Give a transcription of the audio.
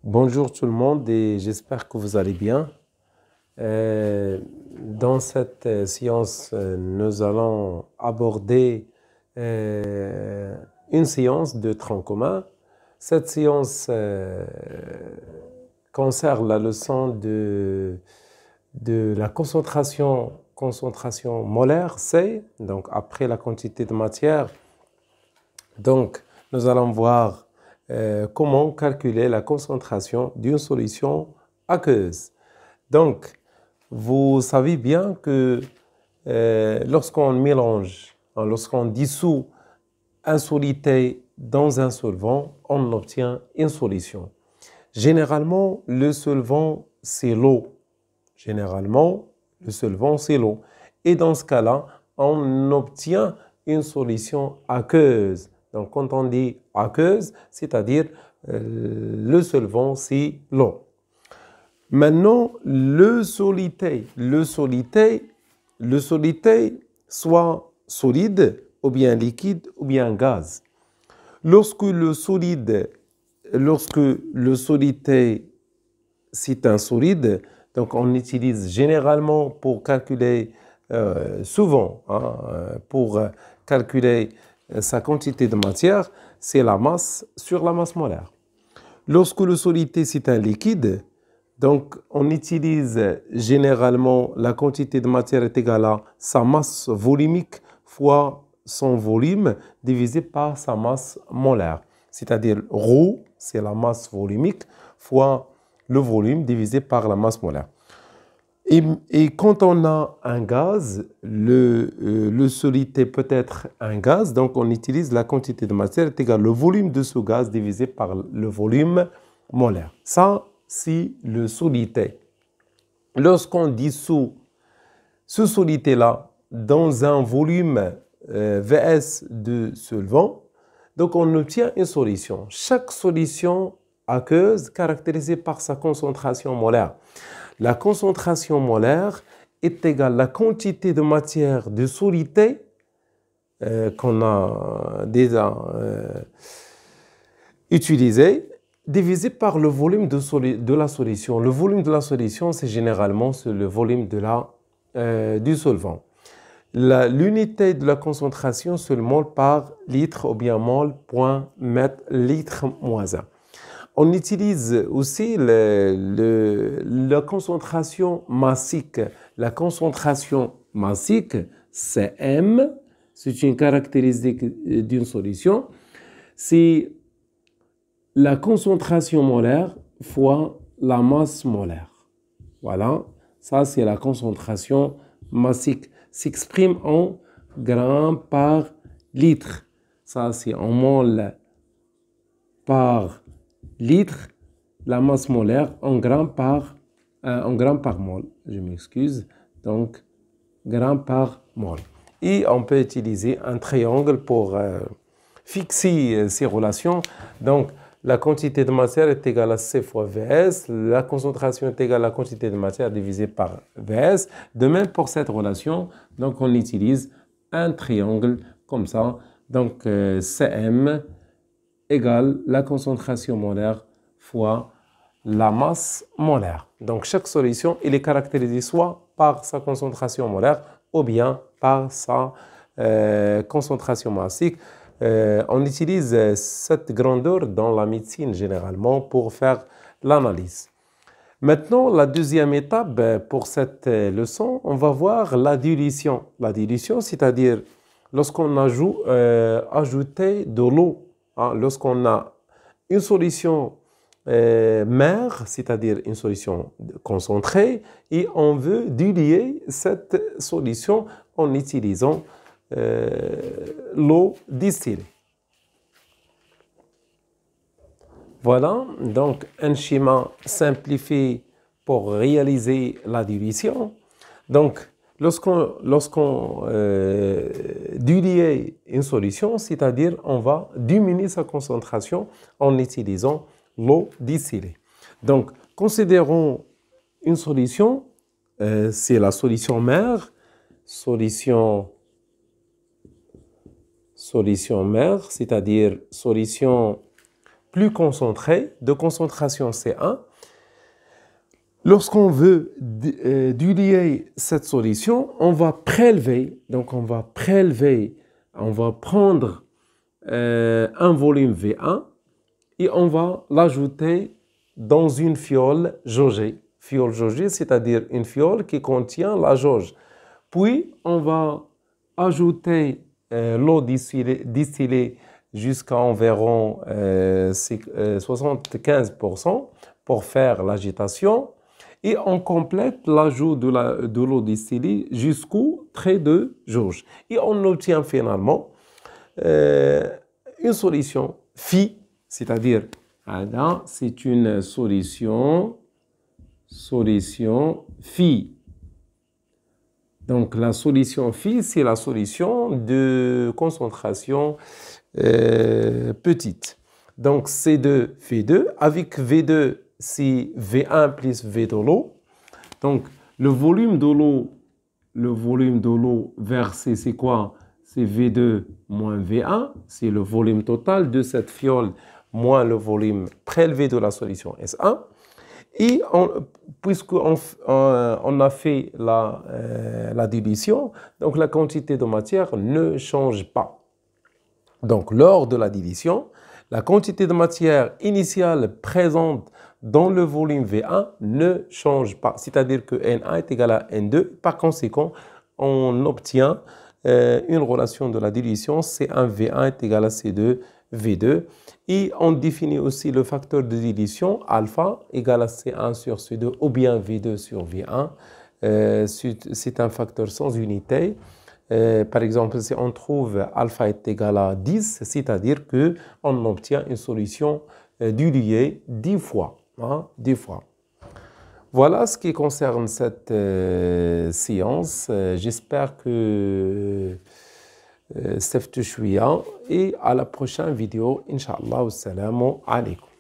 Bonjour tout le monde et j'espère que vous allez bien. Dans cette séance, nous allons aborder une séance de tronc commun. Cette séance concerne la leçon de la concentration molaire C, donc après la quantité de matière. Donc, nous allons voir comment calculer la concentration d'une solution aqueuse. Donc, vous savez bien que lorsqu'on mélange, lorsqu'on dissout un solité dans un solvant, on obtient une solution. Généralement, le solvant, c'est l'eau. Et dans ce cas-là, on obtient une solution aqueuse. Donc, quand on dit aqueuse, c'est-à-dire le solvant, c'est l'eau. Maintenant, le solité, soit solide, ou bien liquide, ou bien gaz. Lorsque le solité, c'est un solide, donc on utilise généralement pour calculer, pour calculer sa quantité de matière, c'est la masse sur la masse molaire. Lorsque le solité, c'est un liquide, donc on utilise généralement la quantité de matière est égale à sa masse volumique fois son volume divisé par sa masse molaire. C'est-à-dire ρ, c'est la masse volumique, fois le volume divisé par la masse molaire. Et quand on a un gaz, le solité peut être un gaz, donc on utilise la quantité de matière est égale au volume de ce gaz divisé par le volume molaire. Ça, c'est le solité. Lorsqu'on dissout ce solité-là dans un volume VS de solvant, donc on obtient une solution. Chaque solution aqueuse caractérisée par sa concentration molaire. La concentration molaire est égale à la quantité de matière de solité qu'on a déjà utilisée divisé par le volume de la solution. Le volume de la solution, c'est généralement le volume du solvant. L'unité de la concentration, c'est le mol par litre ou bien mol point mètre litre moins 1. On utilise aussi la concentration massique. La concentration massique, c'est M, c'est une caractéristique d'une solution. C'est la concentration molaire fois la masse molaire. Voilà, ça c'est la concentration massique. S'exprime en grammes par litre. Ça c'est en mol par litre, la masse molaire en grammes par mol. Je m'excuse. Donc, grammes par mol. Et on peut utiliser un triangle pour fixer ces relations. Donc, la quantité de matière est égale à C fois Vs. La concentration est égale à la quantité de matière divisée par Vs. De même pour cette relation, donc on utilise un triangle comme ça. Donc, Cm égale la concentration molaire fois la masse molaire. Donc, chaque solution, elle est caractérisée soit par sa concentration molaire ou bien par sa concentration massique. On utilise cette grandeur dans la médecine généralement pour faire l'analyse. Maintenant, la deuxième étape pour cette leçon, on va voir la dilution. La dilution, c'est-à-dire lorsqu'on ajoute de l'eau. Lorsqu'on a une solution mère, c'est-à-dire une solution concentrée, et on veut diluer cette solution en utilisant l'eau distillée. Voilà, donc un schéma simplifié pour réaliser la dilution. Donc, lorsqu'on dilue une solution, c'est-à-dire on va diminuer sa concentration en utilisant l'eau distillée. Donc, considérons une solution, c'est la solution mère, solution mère, c'est-à-dire solution plus concentré, de concentration C1. Lorsqu'on veut diluer cette solution, on va prélever, donc on va prendre un volume V1 et on va l'ajouter dans une fiole jaugée. Fiole jaugée, c'est-à-dire une fiole qui contient la jauge. Puis, on va ajouter l'eau distillée jusqu'à environ 75% pour faire l'agitation. Et on complète l'ajout de l'eau distillée jusqu'au trait de jauge. Et on obtient finalement une solution phi, c'est-à-dire, c'est une solution phi. Donc, la solution phi, c'est la solution de concentration petite. Donc, C2, V2, avec V2, c'est V1 plus V de l'eau. Donc, le volume de l'eau versé, c'est quoi? C'est V2 moins V1, c'est le volume total de cette fiole moins le volume prélevé de la solution S1. Et puisqu'on a fait la dilution, donc la quantité de matière ne change pas. Donc, lors de la dilution, la quantité de matière initiale présente dans le volume V1 ne change pas. C'est-à-dire que N1 est égal à N2. Par conséquent, on obtient une relation de la dilution C1V1 est égal à C2V2. Et on définit aussi le facteur de dilution alpha égal à C1 sur C2 ou bien V2 sur V1. C'est un facteur sans unité. Par exemple, si on trouve alpha est égal à 10, c'est-à-dire qu'on obtient une solution diluée 10 fois. 10 fois. Voilà ce qui concerne cette séance. J'espère que استفدتوا شوية et à la prochaine vidéo. Inch'Allah. Wassalamu alaikum.